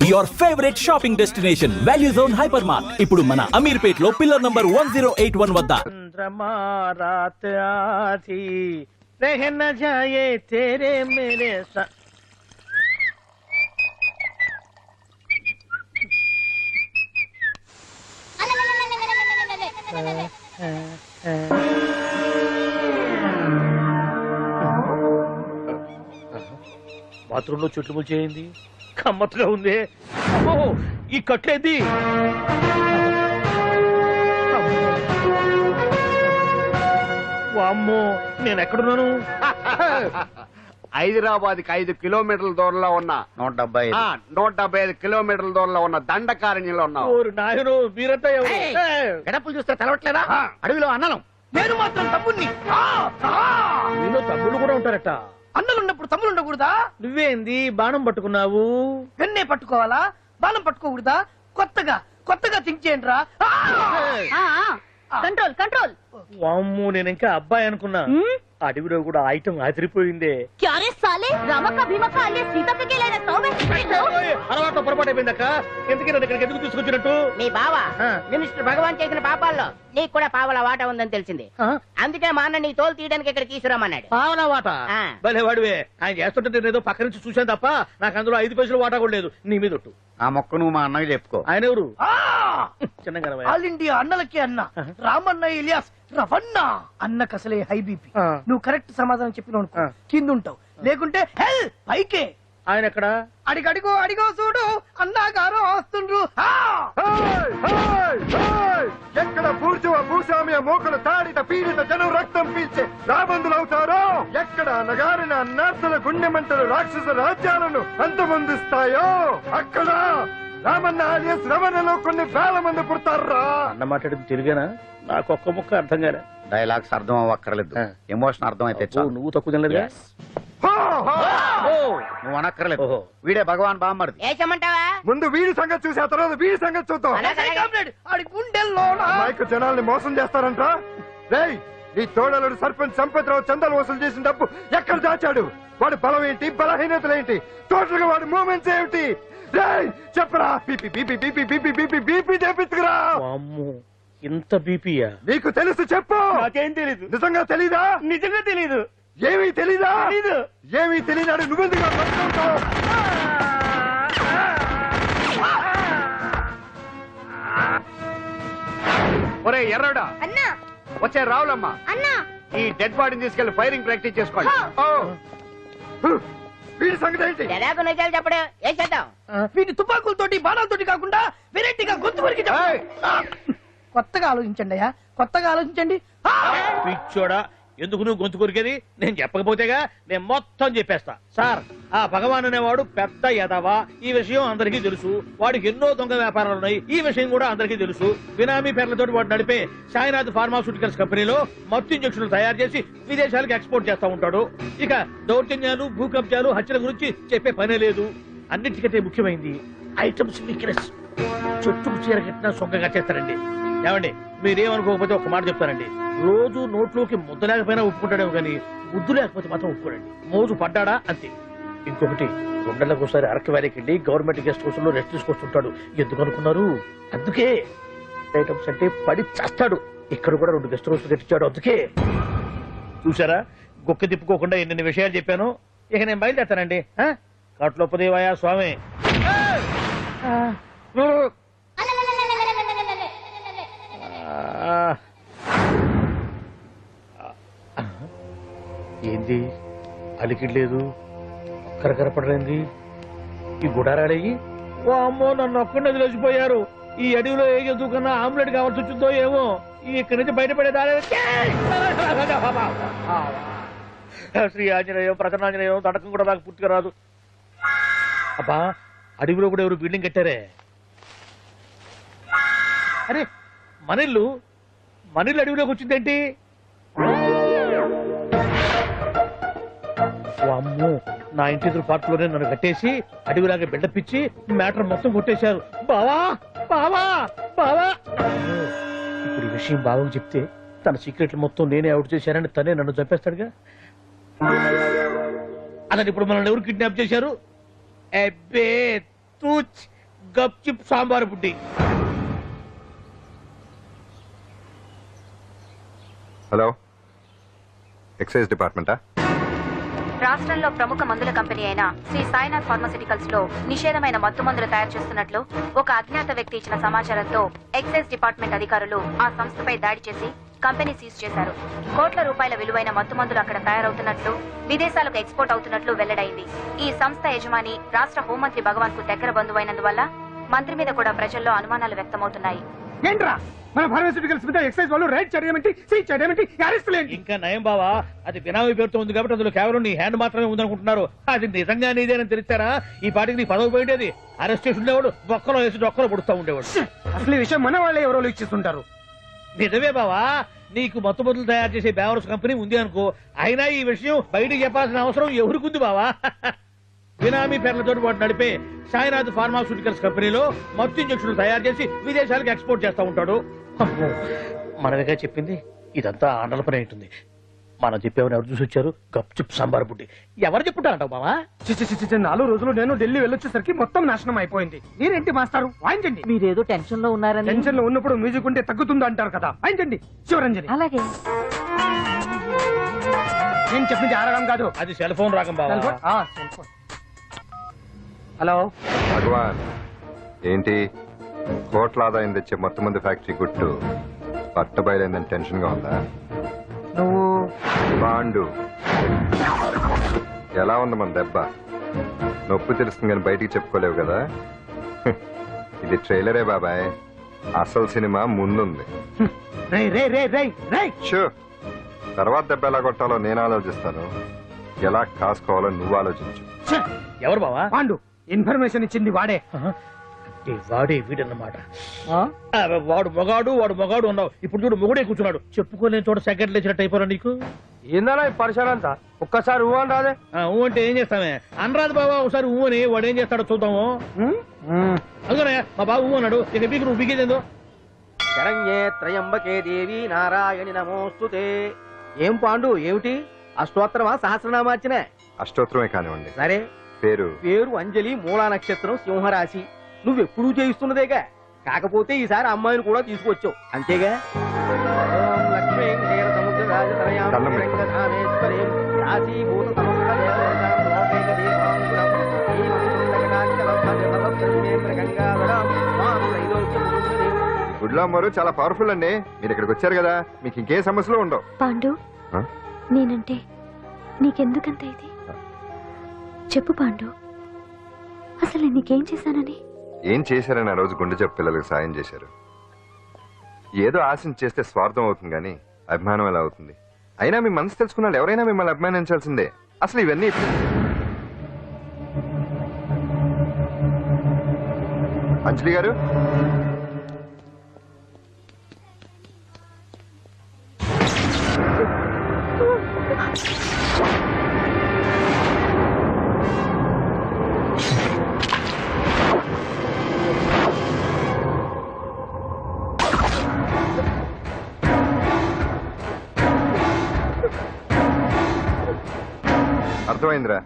Your favorite shopping destination, Value Zone Hypermart. ఇప్పుడు మన అమీర్పేట్ లో పిల్లర్ నంబర్ 1081 వద్ద. चंद्रमा रात आधी रह न जाए तेरे मेरे साथ. బాత్రూంలో చుట్లు ముచ్చేయింది, కమ్మత్తుగా ఉంది. అమ్మో, ఈ కట్లేది. వామ్మో, నేను ఎక్కడున్నాను? హైదరాబాద్ కి 5 కిలోమీటర్ల దూరంలో ఉన్న 175 కిలోమీటర్ల దూరంలో ఉన్న దండకారణ్యంలో ఉన్నావు. ఓరు నాయనో, మీరంతా ఎవరు? గడపలు చూస్తే తెలవట్లేదా? అడవిలో అన్నలం. నేను మాత్రం తమ్ముణ్ణి. మీలో తమ్ముళ్ళు కూడా ఉంటారట. అన్నలున్నప్పుడు తమ్ముడు ఉండకూడదా? నువ్వేంది బాణం పట్టుకున్నావు? వెన్నే పట్టుకోవాలా, బాణం పట్టుకోకూడదా? కొత్తగా థింక్ చేయండి రా. Control control. వామ్మో, నేను ఇంకా అబ్బాయి అనుకున్నా. అడవిలో కూడా ఐటమ్ ఆదిరిపోయిందే. क्या रे साले, रामा का भीमा का alias सीता पे केला रहता हूँ मैं. అలవాటు పొరపాటు అయిపోయిందక్క. ఎందుకు నన్ను ఇక్కడికి ఎందుకు తీసుకొచ్చినట్టు? మీ బావ మినిస్టర్ భగవాన్ చేసిన పాపాల్లో నీకు కూడా పావల వాటా ఉందని తెలిసింది. అందుకే మా అన్న నీ తోలు తీయడానికి ఇక్కడ తీసుకురామన్నాడు. పావలా వాటా? భలే వాడివే. ఆయన చేస్తుంటే నేను ఏదో పక్క నుంచి చూశాను తప్ప నాకు అందులో 5 పైసలు వాటా కూడా లేదు. నీ మీద ఒట్టు. ఆ మొక్క నువ్వు మా అన్నకి చెప్పుకో. ఆయన ఎవరు? చిన్నగా ఆల్ ఇండియా అన్నలకి అన్న రామన్న ఇలియాస్ రవన్న. అన్నకు అసలే హై బీపీ. నువ్వు కరెక్ట్ సమాధానం చెప్పిన కింద ఉంటావు, లేకుంటే హెల్ పైకే. ఆయన ఎక్కడ? అడిగో చూడు, అన్నగారు వస్తుండ్రు. ఎక్కడ భూస్వామ్య మోకల తాడిత పీడిత జనం రక్తం పీల్చే రాబందులవుతారో, ఎక్కడ నగారిన నర్సుల గుండె మంటలు రాక్షస రాజ్యాలను అంతమొందిస్తాయో, అక్కడ రామన్న ఆలియస్ రమణలో కొన్ని వేల మంది పుడతారా. అన్న మాట్లాడింది తెలుగేనా? నాకు ఒక్క ముక్క అర్థం కాలే. డైలాగ్స్ అర్థం అవ్వక్కర్లేదు, ఎమోషన్ అర్థం అయితే నువ్వు తక్కువ తినలేదు. నువ్వు అనక్కర్లేదు. వీడే భగవాన్ బామ్మర్ది. ఏచమంటావా? ముందు వీడి సంగతి చూసి ఆ తర్వాత వీడి సంగతి చూద్దాం. ఆడి గుండెల్లో మైకు జనాల్ని మోసం చేస్తారంట. రేయ్, నీ తోడలుడు సర్పంచ్ సంపత్రావు చందాలు వసూలు చేసిన డబ్బు ఎక్కడ దాచాడు? వాడి బలం ఏంటి, బలహీనతలేంటి, టోటల్ గా వాడి మూమెంట్స్ ఏమిటి? రేయ్ చెప్పరా. BP BP BP BP BP BP తెప్పించుకురా. ఇంత బీపీయా? నీకు తెలుసు చెప్పు. నాకేం తెలీదు. నిజంగా తెలీదా? నిజంగా తెలీదు. ఏమీ తెలీదా? తెలీదు. ఏమీ తెలియదాడు నువ్వెందుకు పట్టుకుంటావు? ఒరే ఎర్రడా, అన్నా వచ్చే రావులమ్మా, అన్నా ఈ డెడ్ బాడీని తీసుకెళ్లి ఫైరింగ్ ప్రాక్టీస్ చేసుకోండి. వీడి సంగతి ఏంటి? ఎలాగో నిజాలు చెప్పడు. ఏం చేద్దాం? వీటి తుపాకులతోటి బాణాలతోటి కాకుండా వెరైటీగా గొంతు వరకు కొత్తగా ఆలోచించండి అయ్యా, కొత్తగా ఆలోచించండి. పిచ్చోడా, ఎందుకు నువ్వు గొంతు కొరికేది? నేను చెప్పకపోతేగా నేను మొత్తం చెప్పేస్తా. సార్, ఆ భగవాన్ అనేవాడు పెద్ద యదవా, ఈ విషయం అందరికీ తెలుసు. వాడికి ఎన్నో దొంగ వ్యాపారాలు ఉన్నాయి, ఈ విషయం కూడా అందరికీ తెలుసు. బినామీ పేర్లతో వాడు నడిపే సాయినాథ్ ఫార్మాస్యూటికల్స్ కంపెనీలో మత్తు ఇంజక్షన్లు తయారు చేసి విదేశాలకు ఎక్స్పోర్ట్ చేస్తా ఉంటాడు. ఇక దౌర్జన్యాలు, భూకబ్జాలు, హత్యల గురించి చెప్పే పనే లేదు. అన్నిటికంటే ముఖ్యమైంది ఐటమ్స్ వీక్నెస్. చుట్టుకు చీర కట్టినా సొంగగా చేస్తారండి. ఏమండి, మీరేమనుకోకపోతే ఒక మాట చెప్తానండి. రోజు నోట్లోకి ముద్ద లేకపోయినా ఒప్పుకుంటాడేమో కానీ ముద్దు లేకపోతే మాత్రం ఒప్పుకోడండి. మోజు పడ్డాడా అంతే. ఇంకొకటి, 2 నెలలకు ఒకసారి అరకు వ్యాలీకి వెళ్ళి గవర్నమెంట్ గెస్ట్ హౌస్ లో రెస్ట్ తీసుకొస్తుంటాడు. ఎందుకు అనుకున్నారు? అందుకే. ఐటమ్స్ అంటే పడి చేస్తాడు. ఇక్కడ కూడా 2 గెస్ట్ హౌస్ కట్టించాడు. అందుకే. చూసారా, గొక్క తిప్పుకోకుండా ఎన్ని విషయాలు చెప్పాను. ఇక నేను బయలుదేరుతానండి. కట్లోపదేవాయా స్వామి. ఏంది అలికిడ్లేదు, కరకరపడలేంది ఈ గుడారాడయ్యి? ఓ అమ్మో, నన్ను ఒక్కడే వదిలేసిపోయారు. ఈ అడవిలో ఏ జంతువుకన్నా ఆమ్లెట్ కావాల్సి వచ్చిందో ఏమో. ఇక్కడి నుంచి బయటపడేదా? శ్రీ ఆంజనేయం, ప్రసన్నాంజనేయం, తడకం కూడా నాకు పూర్తిగా రాదు. అబ్బా, అడవిలో కూడా ఎవరు బిల్డింగ్ కట్టారే? అరే, మనిల్లు అడవిలోకి వచ్చిందేంటి? అమ్మో, నా ఇంటి ఎదురు పార్ట్లోనే నన్ను కట్టేసి అడవిలాగా బిల్డపిచ్చి మ్యాటర్ మొత్తం కొట్టేశారు. బావా బావా బావా. ఇప్పుడు ఈ విషయం బావకు చెప్తే తన సీక్రెట్లు మొత్తం నేనే అవుట్ చేశానని తనే నన్ను చంపేస్తాడుగా. అతను ఇప్పుడు మనల్ని ఎవరు కిడ్నాప్ చేశారు? అబ్బే, తూచ్ గప్చిప్ సాంబార్ బుడ్డి. హలో, ఎక్సైజ్ డిపార్ట్మెంటా? రాష్ట్రంలో ప్రముఖ మందుల కంపెనీ అయిన శ్రీ సాయినాథ్ ఫార్మాసిటికల్స్ లో నిషేధమైన మత్తు మందులు తయారు చేస్తున్నట్లు ఒక అజ్ఞాత వ్యక్తి ఇచ్చిన సమాచారంతో ఎక్సైజ్ డిపార్ట్మెంట్ అధికారులు ఆ సంస్థపై దాడి చేసి కంపెనీ సీజ్ చేశారు. కోట్ల రూపాయల విలువైన మత్తు మందులు అక్కడ తయారవుతున్నట్లు, విదేశాలకు ఎక్స్పోర్ట్ అవుతున్నట్లు వెల్లడైంది. ఈ సంస్థ యజమాని రాష్ట్ర హోంమంత్రి భగవాన్ కు దగ్గర బంధువైనందువల్ల మంత్రి మీద కూడా ప్రజల్లో అనుమానాలు వ్యక్తమవుతున్నాయి. ఏంట్రా మన ఫార్మాస్యూటికల్స్ మీద ఎక్సైజ్ వాళ్ళు రైడ్ చేయడమేంటి, సీజ్ చేయడమేంటి, అరెస్ట్ లేంటి? ఇంకా నయం బావా, అది బినామీ పేరుతో ఉంది కాబట్టి అందులో కేవలం నీ హ్యాండ్ మాత్రమే ఉందనుకుంటున్నారు. అది నిజంగా నీదేనని తెలిస్తారా ఈ పాటికి నీ పదవి పోయేది. అరెస్ట్ చేసి ఉండేవాడు బొక్కలో వేసి డొక్కలో పుడుతూ ఉండేవాడు. అసలు ఈ విషయం మన వాళ్ళే ఎవరో ఇచ్చేస్తుంటారు. నిజమే బావా, నీకు మత్తు మందులు తయారు చేసే బేవర్స్ కంపెనీ ఉంది అనుకో, అయినా ఈ విషయం బయటికి చెప్పాల్సిన అవసరం ఎవరికుంది బావా? బినామీ పేర్లతో వాడు నడిపే సాయినాథ్ ఫార్మాస్యూటికల్స్ కంపెనీలో మత్తు ఇంజక్షన్లు తయారు చేసి విదేశాలకు ఎక్స్పోర్ట్ చేస్తా ఉంటాడు. అమ్మో, మనమేగా చెప్పింది, ఇదంతా ఆండల పని ఉంటుంది. మనం చెప్పేవారు ఎవరు చూసి వచ్చారు? గప్చిప్ సాంబార్ బుడ్డి. ఎవరు చెప్పుంటారంటావు బావా? 4 రోజులు నేను ఢిల్లీ వెళ్ళొచ్చేసరికి మొత్తం నాశనం అయిపోయింది. మీరేంటి మాస్టారు వాయించండి. మీరేదో టెన్షన్ లో ఉన్నారని. టెన్షన్ లో ఉన్నప్పుడు మ్యూజిక్ ఉంటే తగ్గుతుంది అంటారు కదా, వాయించండి శివరంజని. అలాగే. నేను చెప్పింది ఆరడం కాదు. అది సెల్ ఫోన్ రాగం బావా. Cell phone. హలో భగవాన్, ఏంటి కోట్ల ఆదాయం తెచ్చే మొత్తం మంది ఫ్యాక్టరీ గుట్టు పట్టబయలైందని టెన్షన్ గా ఉందా? నువ్వు బాండు ఎలా ఉంది మన దెబ్బ? నొప్పి తెలుస్తుంది కానీ బయటికి చెప్పుకోలేవు కదా. ఇది ట్రైలరే బాబాయ్, అసలు సినిమా ముందుంది. రే రే రే రే రే షూ, తర్వాత దెబ్బ ఎలా కొట్టాలో నేను ఆలోచిస్తాను, ఎలా కాసుకోవాలో నువ్వు ఆలోచించు. ఎవరు బావా? పాండు ఇన్ఫర్మేషన్ ఇచ్చింది వాడే. అంటే వాడే వీడన్నమాట. వాడు మొగాడు అన్నావు, ఇప్పుడు చూడు మొగుడే కూర్చున్నాడు. చెప్పుకోలేని చోట సెకండ్ లేచినట్టు అయిపోరా నీకు. ఏందన్నా ఈ పరిసరం అంతా? ఒక్కసారి ఊ అని రాదే. ఊ అంటే ఏం చేస్తామే? అనరాదు బాబా, ఒకసారి ఊ అని. వాడు ఏం చేస్తాడో చూద్దాము. అందుకనే మా బాబు ఊ అన్నాడు, ఇక బీకు నువ్వు బీకేదేందో. శరణ్యే త్రయంబకే దేవి నారాయణి నమోస్తుతే. ఏం పాండు, ఏమిటి అష్టోత్తరమా సహస్రనామార్చన? అష్టోత్తరమే కానివ్వండి. సరే, పేరు పేరు అంజలి, మూలా నక్షత్రం, సింహరాశి. నువ్వెప్పుడూ చేయిస్తున్నదేగా, కాకపోతే ఈసారి అమ్మాయిని కూడా తీసుకొచ్చావు అంతేగా. ఓం లక్ష్మీం క్షీరసముద్రరాజతనయాం దండం పెట్టు. శ్రీరంగధామేశ్వరీం రాశీభూత సమస్త దేవతాం లోకైక దీపాంకురం శ్రీమంతులగనాచలపతిమేంద్రగంగాధరాం మాం త్రైలోక్యముకుంజనీం. గుడ్లో అమ్మరు చాలా పవర్ఫుల్ అండి. మీరు ఇక్కడికి వచ్చారు కదా, మీకు ఇంకేం సమస్యలు ఉండవు. పాండు, ఆ? నేనంటే నీకెందుకంత ఇది? చెప్పు పాండు, అసలు నేను నీకేం చేశానని? ఏం చేశారని ఆ రోజు గుండె జబ్బు పిల్లలకు సాయం చేశారు. ఏదో ఆశించి చేస్తే స్వార్థం అవుతుంది కానీ అభిమానం ఎలా అవుతుంది? అయినా మీ మనసు తెలుసుకున్నాడు ఎవరైనా మిమ్మల్ని అభిమానించాల్సిందే. అసలు ఇవన్నీ అంజలి గారు, అర్థమైందిరా?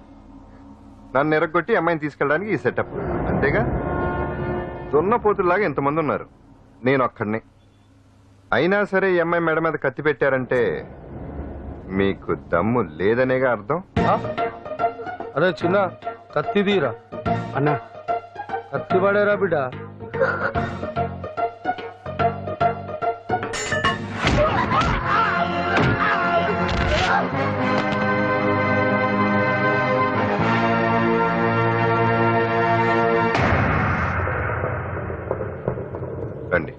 నన్ను ఎరగొట్టి అమ్మాయిని తీసుకెళ్ళడానికి ఈ సెటప్ అంతేగా? దున్నపోతుల్లాగా ఎంతమంది ఉన్నారు, నేను ఒక్కడిని. అయినా సరే ఈ అమ్మాయి మెడ మీద కత్తి పెట్టారంటే మీకు దమ్ము లేదనేగా అర్థం. అరే చిన్న కత్తి తీరా అన్నా, కత్తి పడేరా బిడ్డ. రండి.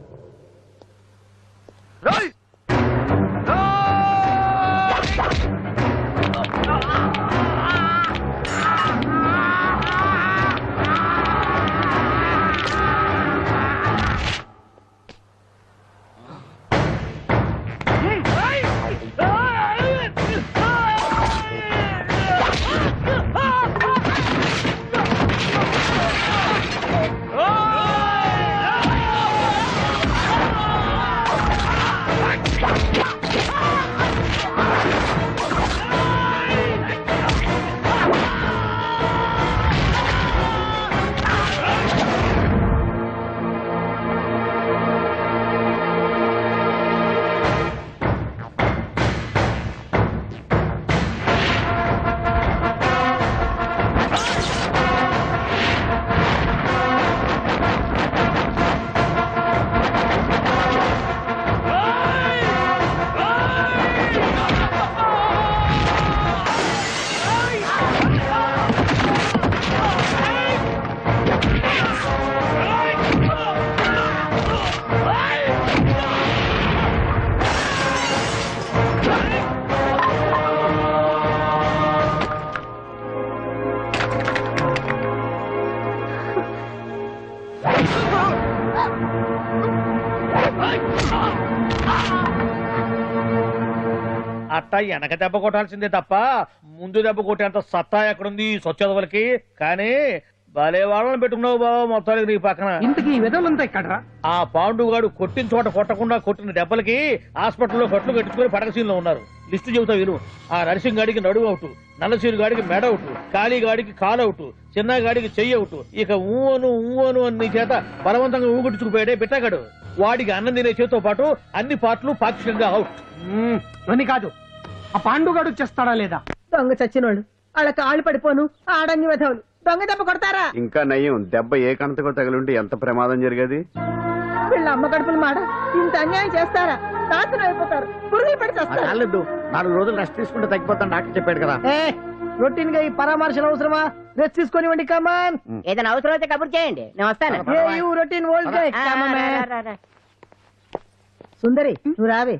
అట్ట వెనక దెబ్బ కొట్టాల్సిందే తప్ప ముందు దెబ్బ కొట్టేంత సత్తా ఎక్కడుంది ఈ సొచ్చదవలకి. కానీ భలే వాళ్ళని పెట్టుకున్నావు బాబా మొత్తానికి నీ పక్కన. ఇంతకీ ఈ విధంగా ఇక్కడ ఆ పాండుగాడు కొట్టిన చోట కొట్టకుండా కొట్టిన దెబ్బలకి హాస్పిటల్లో కట్లు కట్టించుకొని పడకసీన్లో ఉన్నారు. లిస్టు చెబుతా విను. ఆ నరసింగ్ గాడికి నడువు అవుట్, నల్లసీరు గాడికి మెడ అవుట్, కాళీ గాడికి కాలు అవుట్, చిన్న గాడికి చెయ్యి అవుట్. ఇక ఊవను అని నీ చేత బలవంతంగా ఊగుట్టుకుపోయాడే బిట్టగాడు. వాడికి అన్నం తినే చేతితో పాటు అన్ని పార్ట్లు పాక్షికంగా అవుట్. అని కాదు, ఆ పాండుగాడు చేస్తాడా లేదా? దొంగ చచ్చినోళ్ళు వాళ్ళ కాళ్ళు పడిపోను ఆడంగి విధవులు దొంగ దెబ్బ కొడతారా? ఇంకా నయ్యం, దెబ్బ ఏ కణతకో తగిలింటే ఎంత ప్రమాదం జరిగేది. వీళ్ళ అమ్మ కడుపులు మాట ఇంత అన్యాయం చేస్తారా? నాశనం అయిపోతారు, పురుగులు పడి చేస్తారు. 4 రోజులు రెస్ట్ తీసుకుంటే తగ్గిపోతాను డాక్టర్ చెప్పాడు కదా. రొటీన్ గా ఈ పరామర్శలు అవసరమా? రెస్ట్ తీసుకొని కమాన్. ఏదైనా అవసరం అయితే కబుర్ చేయండి, నేను వస్తాను. రొటీన్ ఓల్డ్ సుందరి నువ్వు రావే.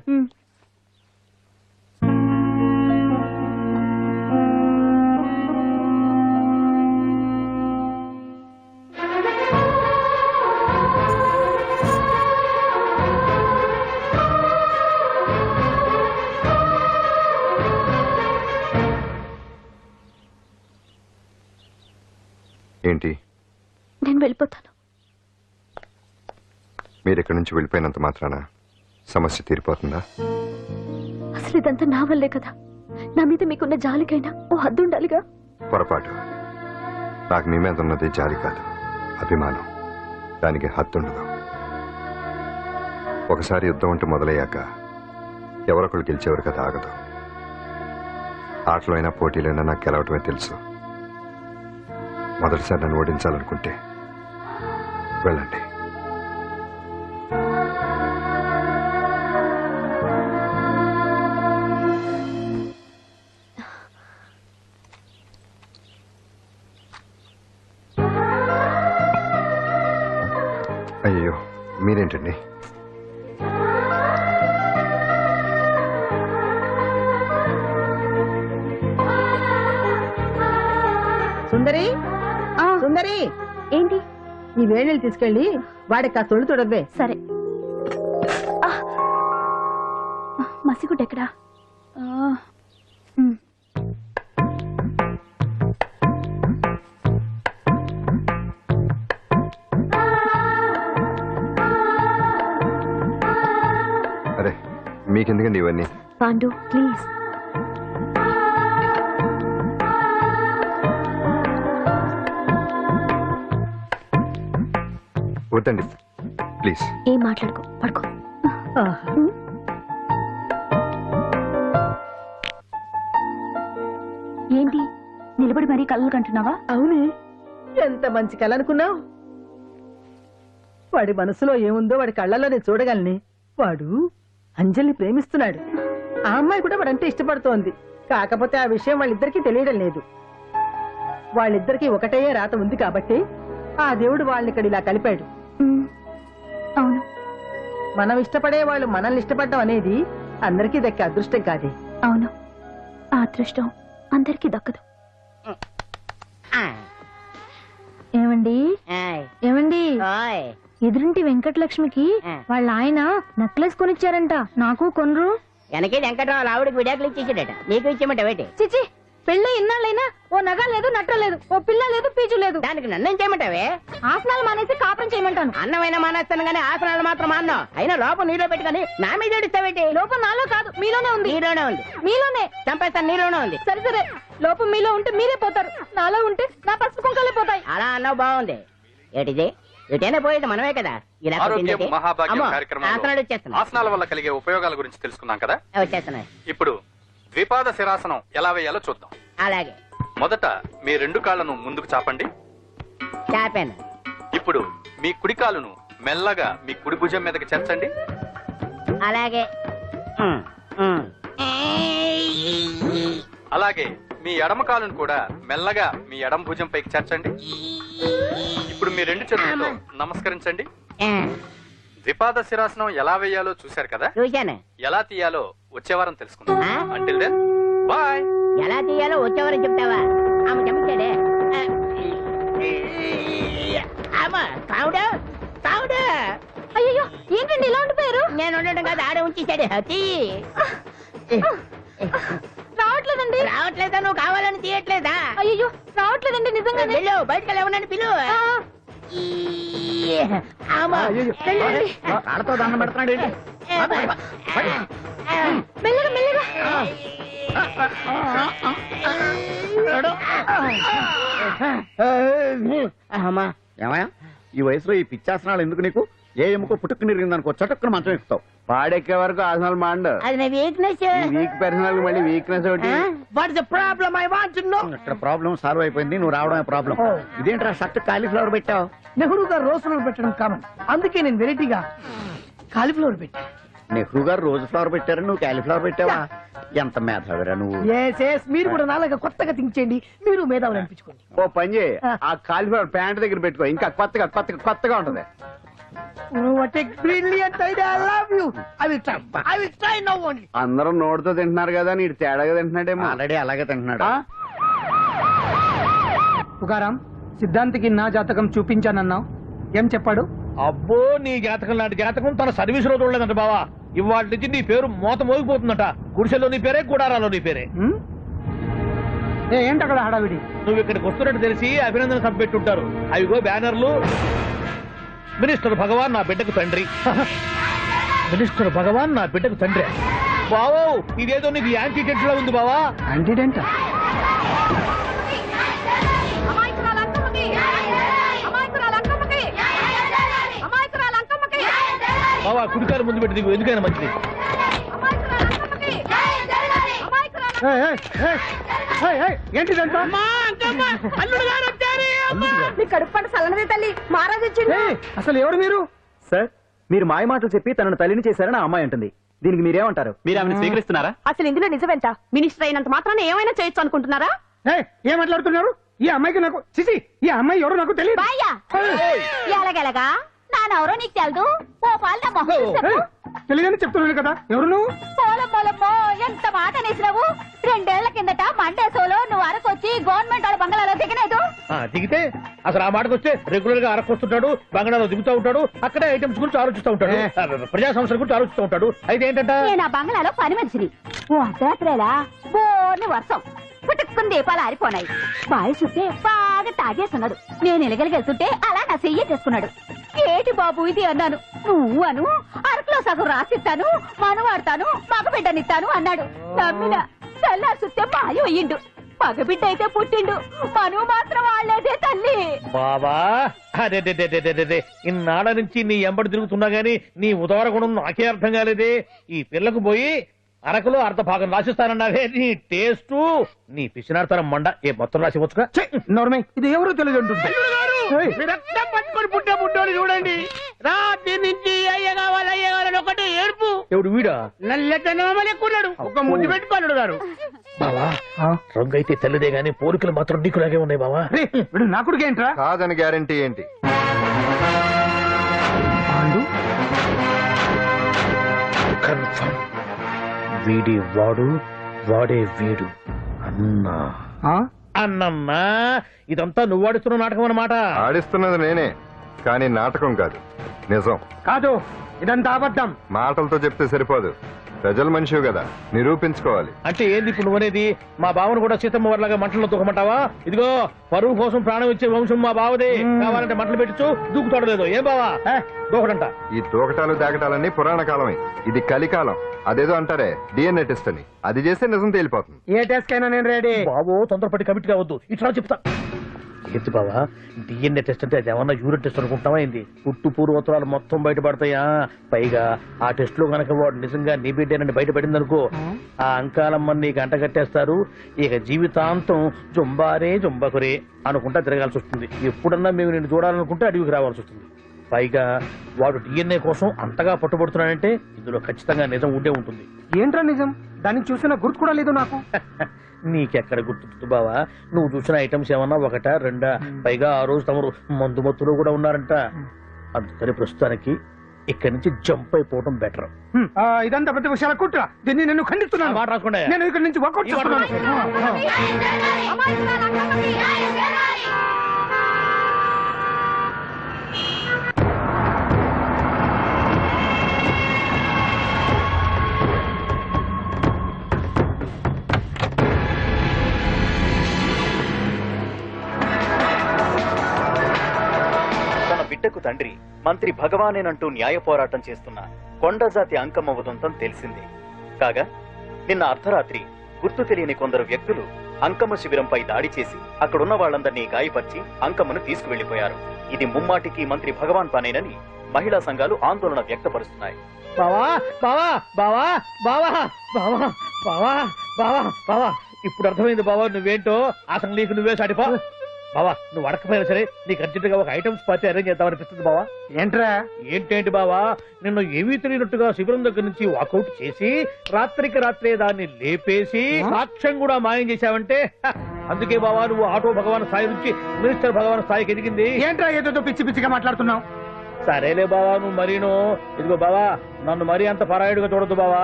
ఏంటి? నేను వెళ్ళిపోతాను. మీరు ఇక్కడి నుంచి వెళ్ళిపోయినంత మాత్రాన సమస్య తీరిపోతుందా? అసలు ఇదంతా నా వల్లే కదా. నా మీద మీకున్న జాలికైనా ఓ హద్దు ఉండాలిగా. పొరపాటు. నాకు మీ మీద ఉన్నది జాలి కాదు, అభిమానం. దానికి హద్దుండదు. ఒకసారి యుద్ధం అంటూ మొదలయ్యాక ఎవరొకళ్ళు గెలిచేవారు కదా ఆగదు. ఆటలో అయినా పోటీలైనా నాకు గెలవటమే తెలుసు. మొదటిసారి నన్ను ఓడించాలనుకుంటే వెళ్ళండి. అయ్యో మీరేంటండి? సుందరి సుందరి, ఏంటి? ఈ వేణీలు తీసుకెళ్ళి వాడికి ఆ తొలి తొడవే. సరే. మసిగుడ్డ ఎక్కడా? అరే మీకెందుకండి ఇవన్నీ? పాండు ప్లీజ్. వద్దండి ప్లీజ్. ఏం మాట్లాడుకో, పడుకో. ఏంటి నిలబడి మరీ కళ్ళు కంటున్నావా? అవునే, ఎంత మంచి కళ అనుకున్నావు. వాడి మనసులో ఏముందో వాడి కళ్ళల్లో నేను చూడగలని. వాడు అంజలిని ప్రేమిస్తున్నాడు. ఆ అమ్మాయి కూడా వాడంటే ఇష్టపడుతోంది. కాకపోతే ఆ విషయం వాళ్ళిద్దరికీ తెలియడం లేదు. వాళ్ళిద్దరికీ ఒకటే రాత ఉంది కాబట్టి ఆ దేవుడు వాళ్ళని ఇక్కడ ఇలా కలిపాడు. అవును, మనం ఇష్టపడే వాళ్ళు మనల్ని ఇష్టపడడం అనేది అందరికీ దక్కే అదృష్టం కాదే. అవును, ఆ అదృష్టం అందరికీ దక్కదు. ఏమండి ఏమండి, ఎదురింటి వెంకటలక్ష్మికి వాళ్ళ ఆయన నెక్లెస్ కొనిచ్చారంట. నాకు కొనరు. వెనకే వెంకటరావు ఆవిడకి విడాకులు ఇచ్చేసాడట, నీకు ఇచ్చేమంటావేటి? చిచి, పెళ్ళి ఇన్నాళ్ళైనా ఓ నగ లేదు, నట్ట లేదు, ఓ పిల్ల లేదు, పీచు లేదు. దానికి నన్నేం చేయమంటావే? ఆసనాలు మానేసి కాపురం చేయమంటాను. అన్నమైనా మానేస్తాను గానీ ఆసనాలు మాత్రం మాన్నావు. అయినా లోపం నీలో పెట్టుకుని నా మీద ఏడుస్తావేటి? లోపం నాలో కాదు, మీలోనే ఉంది. నీలోనే ఉంది. మీలోనే చంపేస్తాను, నీలోనే ఉంది. సరే సరే, లోపం మీలో ఉంటే మీరే పోతారు, నాలో ఉంటే నా పసుపు కుంకాలే పోతాయి. అలా అన్నావు, బాగుంది. ఏటిది? ఎటైనా పోయేది మనమే కదా. ఇలా ఆరోగ్యం మహాభాగ్యం అమ్మో, కార్యక్రమంలో ఆసనాలు వచ్చేస్తున్నాయి. ఆసనాల వల్ల కలిగే ఉపయోగాల గురించి తెలుసుకున్నాం కదా. వచ్చేస్తున్నాయి. ఇప్పుడు ద్విపాద శిరాసనం ఎలా వేయాలో చూద్దాం. అలాగే మొదట మీ 2 కాళ్లను ముందుకు చాపండి. చాపాను. ఇప్పుడు మీ కుడి కాలును మెల్లగా మీ కుడి భుజం మీదకి చేర్చండి. అలాగే అలాగే మీ ఎడమ కాలును కూడా మెల్లగా మీ ఎడమ భుజం పైకి చేర్చండి. ఇప్పుడు మీ 2 చేతులతో నమస్కరించండి. ద్విపాద శిరాసనం ఎలా వేయాలో చూశారు కదా. చూశాను. ఎలా తీయాలో వచ్చే వారం తెలుసుకుందాం. Until then bye. ఎలా తీయాలో వచ్చేవారని చెప్తావా? ఆమె చెప్తాడే. కావుడు కావుడు. అయ్యో ఏంటండి ఇలా ఉండిపోయారు? నేను ఉండడం కాదు, ఆడే ఉంచేశాడు. రావట్లేదండి. రావట్లేదా? నువ్వు కావాలని తీయట్లేదా? అయ్యో రావట్లేదండి నిజంగానే. వెళ్ళు, బయటకు వెళ్ళవనని పిలు. ఆడతో దండం పెడుతున్నాడు ఏంటి? మెల్లగా మెల్లగా. అమ్మా ఏమయ్యా, ఈ వయసులో ఈ పిచ్చాసనాలు ఎందుకు నీకు? ఏ ఎముకో పుట్టుకు నిరిగిందనుకో చటుక్కున మంచం ఎక్కుతావు. పాడెక్కే వరకు ఆసనాలు మాండు. అది నా వీక్నెస్. వీక్ పర్సనల్ మళ్ళీ వీక్నెస్ ఒకటి. What's the problem? I want to know. ఇక్కడ ప్రాబ్లం సాల్వ్ అయిపోయింది, నువ్వు రావడమే ప్రాబ్లం. ఇదేంట్రా షర్ట్ కాలీఫ్లవర్ పెట్టావు? నెహ్రూ గారు రోజ్ ఫ్లవర్ పెట్టడం కామన్, అందుకే నేను వెరైటీగా కాలీఫ్లవర్ పెట్టా. నెహ్రూ గారు రోజు ఫ్లవర్ పెట్టారు, నువ్వు కాలీఫ్లవర్ పెట్టావా? ఎంత మేధావిరా నువ్వు. మీరు కూడా నాలాగా కొత్తగా థింక్ చేయండి, మీరు మేధావులు అనిపించుకోండి. ఓ పని చేయి, ఆ కాలీఫ్లవర్ ప్యాంట్ దగ్గర పెట్టుకో, ఇంకా కొత్తగా ఉంటది. అందరూ నోటితో తింటున్నారు కదా, నీడు తేడాగా తింటున్నాడేమో. ఆల్రెడీ అలాగే తింటున్నాడు. పుకారాం, సిద్ధాంతికి నా జాతకం చూపించానన్నావు, ఏం చెప్పాడు? అబ్బో, నీ జాతకం లాంటి జాతకం తన సర్వీస్ లో చూడలేదంట బావా. ఇవాళ నుంచి నీ పేరు మోత మోగిపోతుందట. గుడిసెలో నీ పేరే, గుడారాలో నీ పేరే. ఏంటి అక్కడ హడావిడి? నువ్వు ఇక్కడికి వస్తున్నట్టు తెలిసి అభినందన సభ పెట్టుంటారు. అవిగో బ్యానర్లు. మినిస్టర్ భగవాన్ నా బిడ్డకు తండ్రి. మినిస్టర్ భగవాన్ నా బిడ్డకు తండ్రి. బావో, ఇదేదో నీకు యాంటీటెంట్ లో ఉంది బావా. యాంటీటెంట్? బావా, కుడికారు ముందు పెట్టి దిగు, ఎందుకైనా మంచిది. ఏంటిదంట? కడుపు పంట సల్లనదే తల్లి, మహారాజు ఇచ్చిండు. అసలు ఎవరు మీరు? సార్, మీరు మాయ మాటలు చెప్పి తనను తల్లిని చేశారని ఆ అమ్మాయి అంటుంది. దీనికి మీరేమంటారు? మీరు ఆమెను స్వీకరిస్తున్నారా? అసలు ఇందులో నిజమేంట? మినిస్టర్ అయినంత మాత్రాన ఏమైనా చేయొచ్చు అనుకుంటున్నారా? ఏం మాట్లాడుతున్నారు? ఈ అమ్మాయికి నాకు చిసి, ఈ అమ్మాయి ఎవరు నాకు తెలియదు. ఎలాగెలగా నానెవరో నీకు తెలదు. ఓ పాలు నా మొహం చూసి చెప్పు. తెలియదని చెప్తున్నాను కదా, ఎవరు నువ్వు? పోలమ్మో ఎంత మాట అనేసినావు. 2 ఏళ్ల కిందట మండే సోలో నువ్వు అరకొచ్చి గవర్నమెంట్ వాళ్ళ బంగాళాలో దిగలేదు. దిగితే అసలు ఆ మాటకు వస్తే రెగ్యులర్ గా అరకొస్తుంటాడు, బంగాళాలో దిగుతూ ఉంటాడు, అక్కడే ఐటమ్స్ గురించి ఆలోచిస్తూ ఉంటాడు, ప్రజా సంస్థల గురించి ఆలోచిస్తూ ఉంటాడు. అయితే ఏంటంట, నేను ఆ బంగాళాలో పని మనిషిని. ఓ అర్ధరాత్రేలా బోర్ని వర్షం పుట్టుకుని దీపాలు ఆరిపోనాయి. బాయి చుట్టే బాగా తాగేస్తున్నాడు. నేను ఎలగలిగెళ్తుంటే అలా నా చెయ్యి చేసుకున్నాడు. ఏటి బాబు ఇది అన్నాను. నువ్వు అను, అరకులో సగం రాసిస్తాను, మనవాడతాను, మగబిడ్డనిస్తాను అన్నాడు. నమ్మిన తెల్లారి చుట్టే మాయ అయ్యిండు. మగబిడ్డ అయితే పుట్టిండు, మనువు మాత్రం వాళ్ళేదే తల్లి. బాబా అదే ఇన్నాళ్ళ నుంచి నీ ఎంబడి తిరుగుతున్నా గానీ నీ ఉదార గుణం నాకే అర్థం కాలేదే. ఈ పిల్లకు పోయి అరకులో అర్ధ భాగం రాసిస్తానన్నావే, నీ టేస్టు నీ పిచ్చినాడతనం మండ. ఏ మొత్తం రాసివచ్చుగా? నోర్మై, ఇది ఎవరు తెలియదు అంటుంది. రక్తం పట్టుకొని పుట్టే పుట్టోని చూడండి. రాత్రి నుంచి అయ్య కావాలని ఒకటే ఏడుపు. ఎవడు వీడా? నల్లెట్టనమని ఎక్కున్నాడు. ఒక ముద్దు పెట్టుకోలేడు గారు. బావా, రంగు అయితే తెల్లదే గానీ పోలికలు మాత్రం నీకులాగే ఉన్నాయి బావా. నా కొడుకు ఏంట్రా? కాదని గ్యారంటీ ఏంటి? కన్ఫర్మ్ వీడి వాడు, వాడే వీడు. అన్నా అన్నమ్మా, ఇదంతా నువ్వు ఆడిస్తున్న నాటకం అన్నమాట. ఆడిస్తున్నది నేనే, కానీ నాటకం కాదు, నిజం కాదు. ఇదంతా అబద్ధం. మాటలతో చెప్తే సరిపోదు, ప్రజల మనిషివి కదా, నిరూపించుకోవాలి. అంటే ఏంది ఇప్పుడు నువ్వనేది? మా బావను కూడా సీతమ్మ వారిలాగా మంటల్లో తూకమంటావా? ఇదిగో పరువు కోసం ప్రాణం ఇచ్చే వంశం మా బావదే. కావాలంటే మంటలు పెట్టచ్చు, దూకుతాడు లేదు. ఏం బావా దూకడంట? ఈ తూకటాలు దాకటాలన్నీ పురాణ కాలమే, ఇది కలికాలం. అదేదో అంటారే డిఎన్ఏ టెస్ట్ అని, అది చేస్తే నిజం తేలిపోతుంది. ఏ టెస్ట్ కైనా నేను రెడీ. బాబు తొందరపడి కమిట్ కావద్దు, ఇట్లా చెప్తా. ఏంటి బావా డిఎన్ఏ టెస్ట్ అంటే అది ఏమన్నా యూరిన్ టెస్ట్ అనుకుంటావా ఏంది? పుట్టు పూర్వోత్తరాలు మొత్తం బయటపడతాయా? పైగా ఆ టెస్ట్ లో గనక వాడు నిజంగా నీ బిడ్డేనని బయటపడింది అనుకో, ఆ అంకాలమ్మని నీకు అంట కట్టేస్తారు. ఇక జీవితాంతం జుంబారే జుంబకురే అనుకుంటా తిరగాల్సి వస్తుంది. ఎప్పుడన్నా మేము నిన్ను చూడాలనుకుంటే అడవికి రావాల్సి వస్తుంది. పైగా వాడు డిఎన్ఏ కోసం అంతగా పట్టుబడుతున్నాడంటే ఇందులో ఖచ్చితంగా నిజం ఉండే ఉంటుంది. ఏంట్రా నిజం? దాన్ని చూసిన గుర్తు కూడా లేదు నాకు. నీకెక్కడ గుర్తుంది బావా? నువ్వు చూసిన ఐటమ్స్ ఏమన్నా ఒకటా రెండా? పైగా ఆ రోజు తమరు మందు మత్తులో కూడా ఉన్నారంట. అందుకని ప్రస్తుతానికి ఇక్కడి నుంచి జంప్ అయిపోవడం బెటర్. ఇదంతా పెద్ద విషయాల కుట్ర, దీన్ని నేను ఖండిస్తున్నాను. మాట రాకుండా నేను ఇక్కడి నుంచి వర్కౌట్ చేస్తున్నాను. తండ్రి మంత్రి భగవానేనంటూ న్యాయ పోరాటం చేస్తున్న కొండజాతి అంకమ్మ ఉదంతం తెలిసిందే. కాగా నిన్న అర్ధరాత్రి గుర్తు తెలియని కొందరు వ్యక్తులు అంకమ్మ శిబిరంపై దాడి చేసి అక్కడున్న వాళ్ళందరినీ గాయపరిచి అంకమ్మను తీసుకువెళ్లిపోయారు. ఇది ముమ్మాటికి మంత్రి భగవాన్ పనేనని మహిళా సంఘాలు ఆందోళన వ్యక్తపరుస్తున్నాయి. బావా బావా బావా బావా బావా బావా బావా బావా ఇప్పుడు అర్థమైంది బావా నువ్వేంటో. అసలు నీకు నువ్వే సాటిపో బావా. నువ్వు అడకపోయినా సరే నీకు అర్జెంట్ గా ఒక ఐటమ్స్ పార్టీ అరేంజ్ చేద్దామనిపిస్తుంది బావా. ఏంట్రా ఏంటేంటి బావా, నిన్ను ఏమీ తెలియనట్టుగా శిబిరం దగ్గర నుంచి వాకౌట్ చేసి రాత్రికి రాత్రే దాన్ని లేపేసి సాక్ష్యం కూడా మాయం చేశావంటే అందుకే బావా నువ్వు ఆటో భగవాన్ స్థాయి నుంచి మినిస్టర్ భగవాన్ స్థాయికి ఎదిగింది. ఏంట్రా ఏదో పిచ్చి పిచ్చిగా మాట్లాడుతున్నావు? సరేలే బావా నువ్వు మరీను. ఇదిగో బావా నన్ను మరీ అంత పరాయుడుగా చూడద్దు బావా.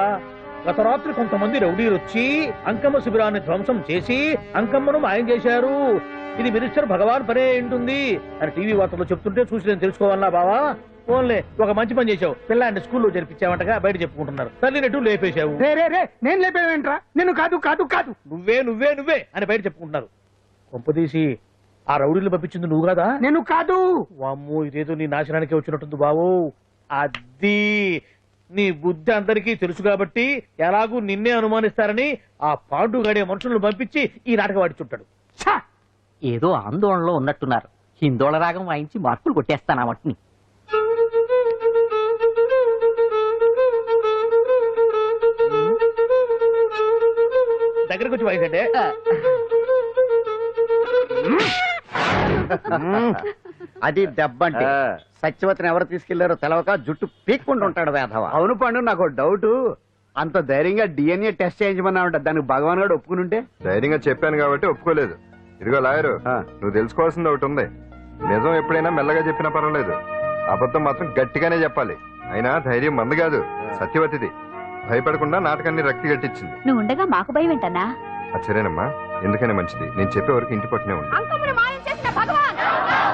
గత రాత్రి కొంతమంది రౌడీలు వచ్చి అంకమ్మ శిబిరాన్ని ధ్వంసం చేసి అంకమ్మను మాయం చేశారు. ఇది మినిస్టర్ భగవాన్ పనే ఉంటుంది అని టీవీ వార్తల్లో చెప్తుంటే చూసి నేను తెలుసుకోవాలన్నా బావా. ఓన్లే ఒక మంచి పని చేశావు, పిల్లాన్ని స్కూల్లో జరిపించావంటగా బయట చెప్పుకుంటున్నారు. తల్లినట్టు లేపేశావు. నేను లేపేవేంట్రా? నేను కాదు కాదు కాదు నువ్వే నువ్వే నువ్వే అని బయట చెప్పుకుంటున్నారు. కొంపదీసి ఆ రౌడీలు పంపించింది నువ్వు కదా? నేను కాదు. వామ్మో ఇదేదో నీ నాశనానికి వచ్చినట్టుంది బావు. అది నీ బుద్ధి అందరికీ తెలుసు కాబట్టి ఎలాగూ నిన్నే అనుమానిస్తారని ఆ పాండుగాడే మనుషులను పంపించి ఈ నాటకం ఆడిచుంటాడు. ఏదో ఆందోళనలో ఉన్నట్టున్నారు. హిందోళ రాగం వాయించి మార్కులు కొట్టేస్తాను ఆ మట్టిని. దగ్గరకు వచ్చి వాయించండి. అది దెబ్బంటే సత్యవతిని ఎవరు తీసుకెళ్లారో తెలవక జుట్టు పీక్కుంటూ ఉంటాడు వేధవ. అవును పండు, నాకు డౌట్. అంత ధైర్యంగా డిఎన్ఏ టెస్ట్ చేయించమన్నా ఉంటా, దానికి భగవాన్ గారు ఒప్పుకుని ఉంటే. ధైర్యంగా చెప్పాను కాబట్టి ఒప్పుకోలేదు. ఇదిగో లాయరు, నువ్వు తెలుసుకోవాల్సింది ఒకటి ఉంది. నిజం ఎప్పుడైనా మెల్లగా చెప్పినా పర్వాలేదు, అబద్ధం మాత్రం గట్టిగానే చెప్పాలి. అయినా ధైర్యం మంది కాదు, సత్యవతిది. భయపడకుండా నాటకాన్ని రక్తి గట్టించింది. నువ్వు ఉండగా మాకు భయం ఏంటన్నా? సరేనమ్మా, ఎందుకనే మంచిది. నేను చెప్పే వరకు ఇంటి పట్టునే ఉంది. అంకమ్మను మాయం చేసిన భగవాన్,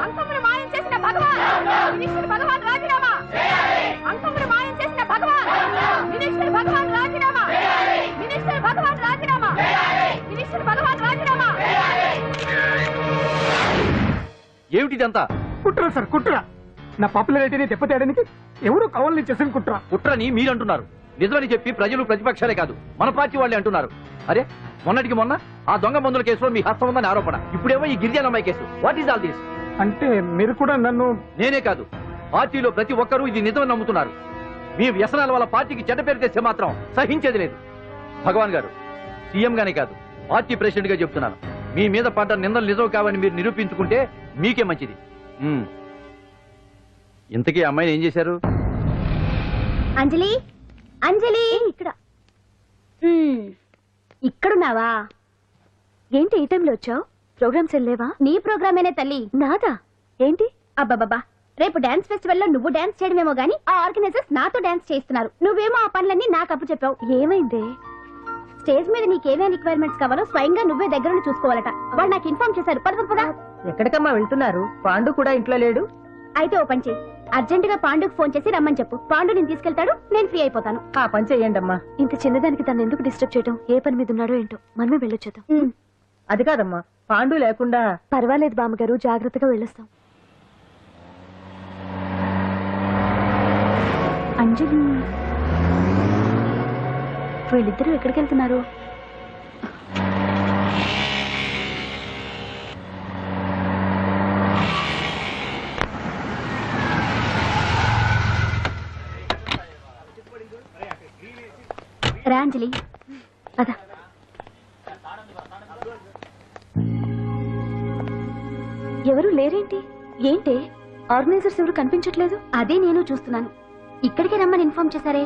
అంకమ్మను మాయం చేసిన భగవాన్, మినిస్టర్ భగవాన్ రాజీనామా. అంకమ్మను మాయం చేసిన భగవాన్, మినిస్టర్ భగవాన్ రాజీనామా. మినిస్టర్ భగవాన్ రాజీనామా. మినిస్టర్ భగవాన్ రాజీనామా. ఏమిటిదంతా? కుట్ర సార్ కుట్ర. నా పాపులారిటీని దెబ్బతేయడానికి ఎవరు కావాలని చేసిన కుట్ర. కుట్రని మీరంటున్నారు, నిజమని చెప్పి ప్రజలు ప్రతిపక్షాలే కాదు మన పార్టీ వాళ్ళే అంటున్నారు. అరే మొన్నటికి మొన్న ఆ దొంగ మందుల కేసులో మీ హస్తం ఉందని ఆరోపణ, ఇప్పుడేమో ఈ గిరిజనమ్మాయి కేసు. What is all this? అంటే మీరు కూడా నన్ను... నేనే కాదు, పార్టీలో ప్రతి ఒక్కరూ ఇది నిజమని నమ్ముతున్నారు. మీ వ్యసనాల వల్ల పార్టీకి చెడ్డ పేరు తెస్తే మాత్రం సహించేది లేదు. భగవాన్ గారు, సీఎం గానే కాదు పార్టీ ప్రెసిడెంట్ గా చెప్తున్నాను, మీ మీద పడ్డ నిందలు నిజం కావని మీరు నిరూపించుకుంటే మీకే మంచిది. ఇంతకీ అమ్మాయిని ఏం చేశారు? అంజలి, అంజలి ఇక్కడ ఇక్కడున్నావా? ఏంటి ఈ టైంలో వచ్చావు? ప్రోగ్రామ్స్ వెళ్ళేవా? నీ ప్రోగ్రామేనే తల్లి. నాదా? ఏంటి? అబ్బాబాబా, రేపు డాన్స్ ఫెస్టివల్ లో నువ్వు డాన్స్ చేయడమేమో గానీ ఆ ఆర్గనైజర్స్ నాతో డాన్స్ చేస్తున్నారు. నువ్వేమో ఆ పనులన్నీ నాకు అప్పు చెప్పావు. ఏమైంది? స్టేజ్ మీద నీకేమేం రిక్వైర్మెంట్స్ కావాలో స్వయంగా నువ్వే దగ్గర చూసుకోవాలట. వాళ్ళు నాకు ఇన్ఫార్మ్ చేశారు. పద. ఎక్కడికమ్మా వెళ్తున్నారు? పాండు కూడా ఇంట్లో లేడు. అయితే ఓ పని చేయి, అర్జెంట్ గా పాండుకు ఫోన్ చేసి రమ్మని చెప్పు. పాండు నేను తీసుకెళ్తాడు, నేను ఫ్రీ అయిపోతాను. ఆ పని చెయ్యండి అమ్మా. ఇంత చిన్నదానికి తను ఎందుకు డిస్టర్బ్ చేయడం? ఏ పని మీద ఉన్నాడో ఏంటో, మనమే వెళ్ళొచ్చేద్దాం. అది కాదమ్మా, పాండు లేకుండా... పర్వాలేదు బామ్మగారు, జాగ్రత్తగా వెళ్ళొస్తాం. అంజలి, వీళ్ళిద్దరూ ఎక్కడికి వెళ్తున్నారు? రాంజలి అదా ఎవరు లేరేంటి? ఏంటి ఆర్గనైజర్స్ ఎవరు కనిపించట్లేదు? అదే నేను చూస్తున్నాను. ఇక్కడికి రమ్మని ఇన్ఫార్మ్ చేశారే.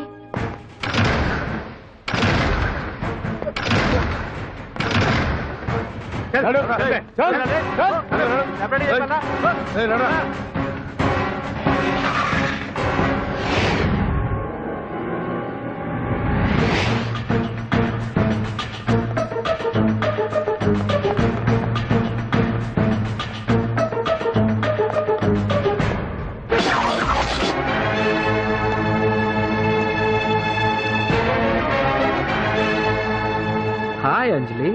హాయ్ అంజలి,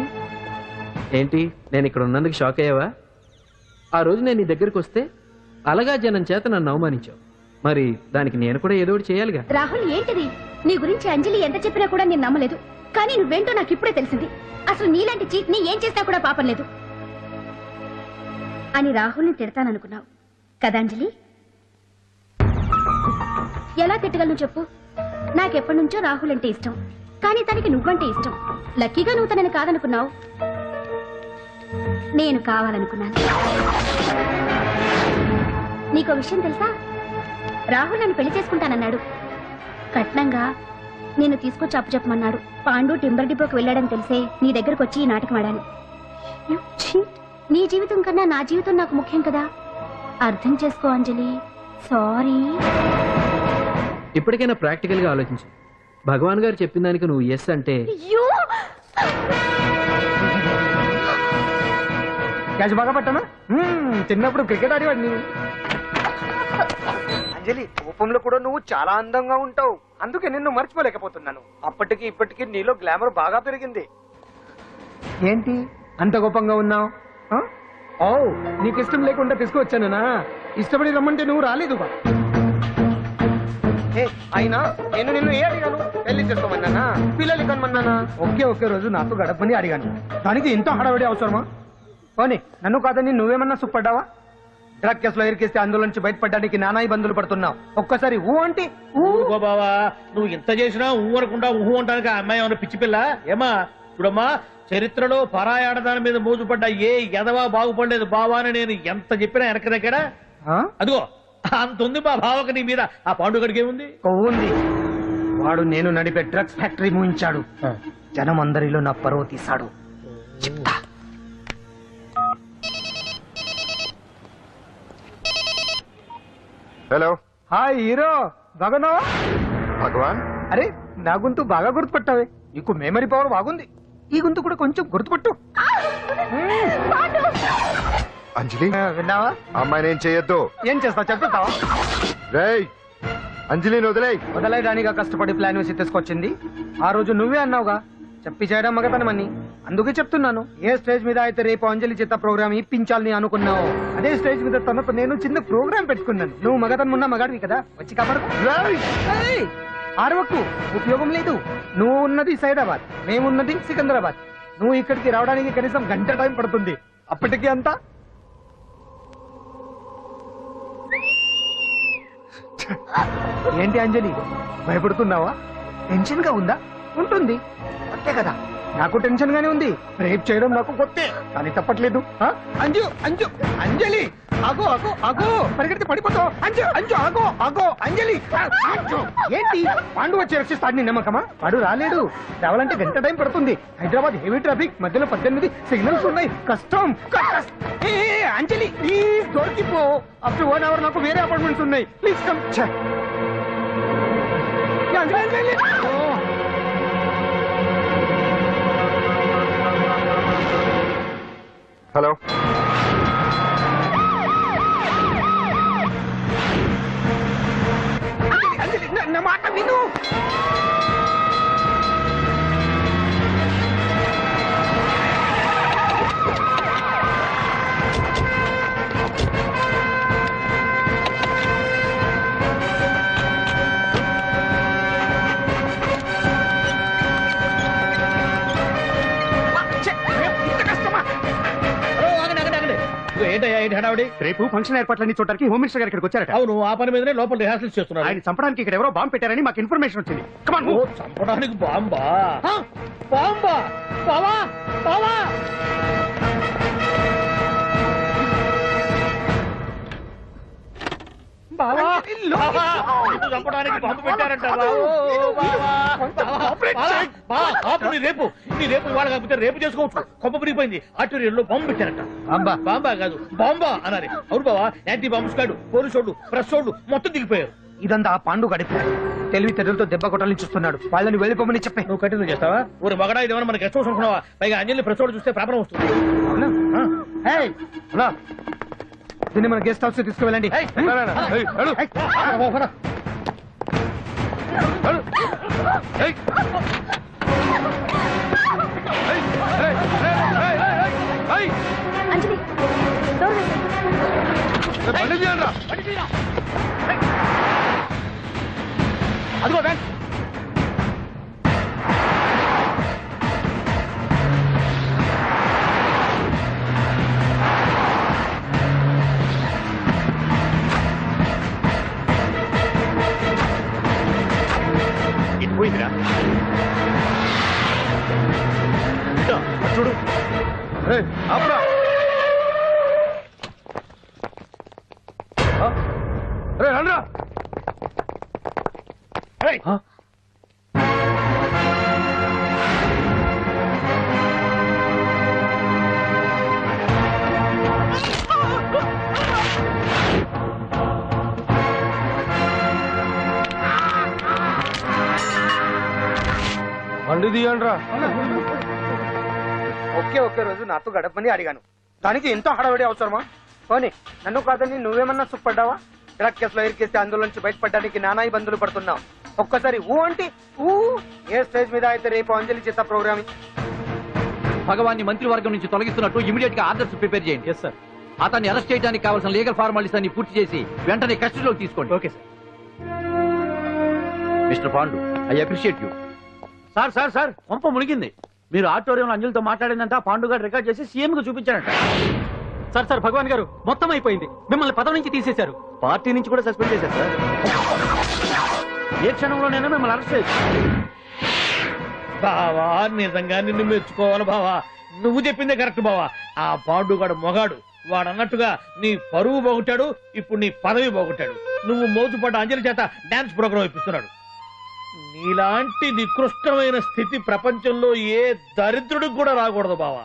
ఏంటి నేను ఇక్కడ ఉన్నందుకు షాక్ అయ్యావా? ఆ రోజు నేను నీ దగ్గరికి వస్తే అలగా జనం చేత నన్ను అవమానించావు. మరి దానికి నేను కూడా ఏదో ఒకటి చేయాలిగా. రాహుల్ ఏంటిది? నీ గురించి అంజలి ఎంత చెప్పినా కూడా నేను నమ్మలేదు. కానీ నువ్వేంటో నాకు ఇప్పుడే తెలిసింది. అసలు నీలాంటి చీట్ ని ఏం చేసినా కూడా పాపం లేదు అని రాహుల్ని తిడతాననుకున్నావు కదా అంజలి? ఎలా తిట్టగలను చెప్పు? నాకెప్పటి నుంచో రాహుల్ అంటే ఇష్టం, కానీ తనకి నువ్వంటే ఇష్టం. లక్కీగా నువ్వు తనని కాదనుకున్నావు, నేను కావాలనుకున్నాను. నీకో విషయం తెలుసా? రాహుల్ నన్ను పెళ్లి చేసుకుంటానన్నాడు. కట్నంగా నేను తీసుకొచ్చి అప్పు చెప్పమన్నాడు. పాండు టింబర్ డిపోకి వెళ్ళాడని తెలిసే నీ దగ్గరకు వచ్చి ఈ నాటకం ఆడాను. నీ జీవితం కన్నా నా జీవితం నాకు ముఖ్యం కదా, అర్థం చేసుకో అంజలి. సారీ. ఇప్పటికైనా ప్రాక్టికల్ గా ఆలోచించు. భగవాన్ గారు చెప్పిన దానికి నువ్వు ఎస్ అంటే క్యాచ్ బాగా పట్టానా? చిన్నప్పుడు క్రికెట్ ఆడేవాడిని. అంజలి, కోపంలో కూడా నువ్వు చాలా అందంగా ఉంటావు, అందుకే నిన్ను మర్చిపోలేకపోతున్నాను. అప్పటికి ఇప్పటికి నీలో గ్లామర్ బాగా పెరిగింది. ఏంటి అంత కోపంగా ఉన్నావు? ఓ, నీకు ఇష్టం లేకుండా తీసుకువచ్చానా? ఇష్టపడి రమ్మంటే నువ్వు రాలేదుగా. అయినా నేను నిన్ను ఏ అడిగాను? పెళ్లి చేసుకోమన్నానా, పిల్లలు కనమన్నానా? ఒకే రోజు నాతో గడపని అడిగాను, దానికి ఇంత హడావిడి అవసరమా? పోనీ నన్ను కాదని నువ్వేమన్నా సుప్పడ్డావా? డ్రగ్ కేసులో ఇరికిస్తే అందులో నుంచి బయటపడడానికి నానా ఇబ్బందులు పడుతున్నావు. ఒక్కసారి ఊ అంటే ఊగో బావా, నువ్వు ఇంత చేసినా ఊ అనకుండా ఊహు అంటానికి ఆ అమ్మాయి ఏమన్నా పిచ్చి పిల్ల ఏమా? చూడమ్మా, చరిత్రలో పరాయాడదాని మీద మోజుపడ్డ ఏ ఎదవా బాగుపడలేదు బావా అని నేను ఎంత చెప్పినా వెనక దగ్గర అదిగో అంత ఉంది మా బావకు నీ మీద. ఆ పాండుగడికి ఏముంది? కొవ్వుంది. వాడు నేను నడిపే డ్రగ్స్ ఫ్యాక్టరీ మూయించాడు. జనం అందరిలో నా పరువు తీశాడు. చెప్తా. హలో, హాయ్ హీరో, బాగున్నావా? భగవాన్, అరే నా గొంతు బాగా గుర్తుపట్టావే. నీకు మెమరీ పవర్ బాగుంది. ఈ గొంతు కూడా కొంచెం గుర్తుపట్టు. అంజలి విన్నావా? అమ్మాయిని ఏం చేయొద్దు. ఏం చేస్తా చెప్తావా? రేయ్, అంజలిని వదలయడానిగా కష్టపడి ప్లాన్ వేసి తీసుకొచ్చింది. ఆ రోజు నువ్వే అన్నావుగా చెప్పి చేయడం మగతనమని. అందుకే చెప్తున్నాను, ఏ స్టేజ్ మీద అయితే రేపు అంజలి చేత ప్రోగ్రామ్ ఇప్పించాలని అనుకున్నావు, అదే స్టేజ్ మీద తనకు నేను చిన్న ప్రోగ్రామ్ పెట్టుకున్నాను. నువ్వు మగతనం ఉన్న మగాడివి కదా, వచ్చి కాపాడు. ఆరవకు, ఉపయోగం లేదు. నువ్వు ఉన్నది సైదాబాద్, మేమున్నది సికింద్రాబాద్. నువ్వు ఇక్కడికి రావడానికి కనీసం గంట టైం పడుతుంది. అప్పటికి అంతా ఏంటి అంజలి, భయపడుతున్నావా? టెన్షన్ గా ఉందా? ఉంటుంది అంతే కదా, నాకు టెన్షన్ గానే ఉంది. రేప్ చేయడం నాకు కొత్తే, కానీ తప్పట్లేదు. అంజు అంజు అంజలి, ఆగో ఆగో ఆగో, పరిగెడితే పడిపోతావు. అంజు అంజు ఆగో ఆగో అంజలి. అంజు, ఏంటి పాండు వచ్చి రక్షిస్తాడు నీ నమ్మకమా? వాడు రాలేడు. రావాలంటే గంట టైం పడుతుంది. హైదరాబాద్ హెవీ ట్రాఫిక్, మధ్యలో 18 సిగ్నల్స్ ఉన్నాయి, కష్టం. అంజలి ప్లీజ్ దొరికిపో. ఆఫ్టర్ 1 hour నాకు వేరే అపార్ట్మెంట్స్ ఉన్నాయి. Please come. హలో, నా మాట విను. ఏంటయ్యా ఏంటి హడావిడి? రేపు ఫంక్షన్ ఏర్పాట్లన్నీ చూడడానికి హోమ్ మినిస్టర్ గారు ఇక్కడికి వచ్చారట. అవును, ఆ పని మీదనే లోపల రిహార్సల్స్ చేస్తున్నారు. ఆయన చంపడానికి ఇక్కడ ఎవరో బాంబు పెట్టారని మాకు ఇన్ఫర్మేషన్ వచ్చింది. చంపడానికి బాంబా? బాంబా? బావా బావా, చంపడానికి బాంబు పెట్టారంట. రేపు ఇవాళ కాకపోతే రేపు చేసుకోవచ్చు. కొమ్మ పిరిగిపోయింది. ఆర్టీరియల్లో బాంబు పెట్టారంట. బాంబా కాదు, బాంబా అనాలి. అవును బావా, యాంటీ బాంబు స్క్వాడ్, పోలీసు వాళ్ళు, ప్రెస్ వాళ్ళు మొత్తం దిగిపోయారు. ఇదంతా ఆ పాండు గడిపాడు. తెలివి తెరులతో దెబ్బ కొట్టాలని చూస్తున్నాడు. వాళ్ళని వెళ్ళిపోమని చెప్పి నువ్వు కంటిన్యూ చేస్తావా? ఊరి మగడా ఇదేమన్నా మనకి గెస్ట్ హౌస్ అనుకున్నావా? పైగా అంజలి ప్రెస్ వాళ్ళు చూస్తే ప్రాబ్లం వస్తుంది. దీన్ని మన గెస్ట్ హౌస్ తీసుకువెళ్ళండి. అంజలి, డోర్ వేసేయ్. బండి తీయండిరా. అదిగో బ్యాంక్. ఇది పోయిందిరా. చూడు ఆపురా. రే రండ్రా. బండి తీయండిరా. ఒకే రోజు నాతో గడపని అడిగాను, దానికి ఎంతో హడావిడి అవసరమా? పోనీ నన్ను కాదని నువ్వేమన్నా సుఖపడ్డావా? డ్రగ్ కేసులో ఇరికేస్తే అందులోంచి బయటపడడానికి నానా ఇబ్బందులు పడుతున్నావు. ఒక్కసారి ఊ అంటే ఊ. ఏ స్టేజ్ మీద అయితే రేపు అంజలి చేత ప్రోగ్రామ్ భగవాన్ని మంత్రివర్గం నుంచి తొలగిస్తున్నట్టు ఇమీడియట్ గా ఆర్డర్స్ ప్రిపేర్ చేయండి. Yes sir. అతన్ని అరెస్ట్ చేయడానికి కావాల్సిన లీగల్ ఫార్మాలిటీస్ అన్ని పూర్తి చేసి వెంటనే కస్టడీలోకి తీసుకోండి. Okay sir. Mister Pandu, I appreciate you. Sir sir sir కొంప మునిగింది. మీరు ఆడిటోరియంలో అంజలితో మాట్లాడిందంతా పాండు గారు రికార్డ్ చేసి సీఎం కు చూపించారంట. సార్ సార్ భగవాన్ గారు మొత్తం అయిపోయింది. మిమ్మల్ని పదవి నుంచి తీసేశారు. పార్టీ నుంచి కూడా సస్పెండ్ చేశారు సార్. ఏ క్షణంలోనైనా మిమ్మల్ని అరెస్ట్ చేయొచ్చు. బావా నిజంగా నిన్ను మెచ్చుకోవాలి బావా. నువ్వు చెప్పిందే కరెక్ట్ బావా. ఆ పాండుగాడు మొగాడు. వాడు అన్నట్టుగా నీ పరువు పోగొట్టాడు, ఇప్పుడు నీ పదవి పోగొట్టాడు. నువ్వు మోతుపడ్డ అంజలి చేత డాన్స్ ప్రోగ్రాం ఇప్పిస్తున్నాడు. నీలాంటి నికృష్టమైన స్థితి ప్రపంచంలో ఏ దరిద్రుడికి కూడా రాకూడదు బావా.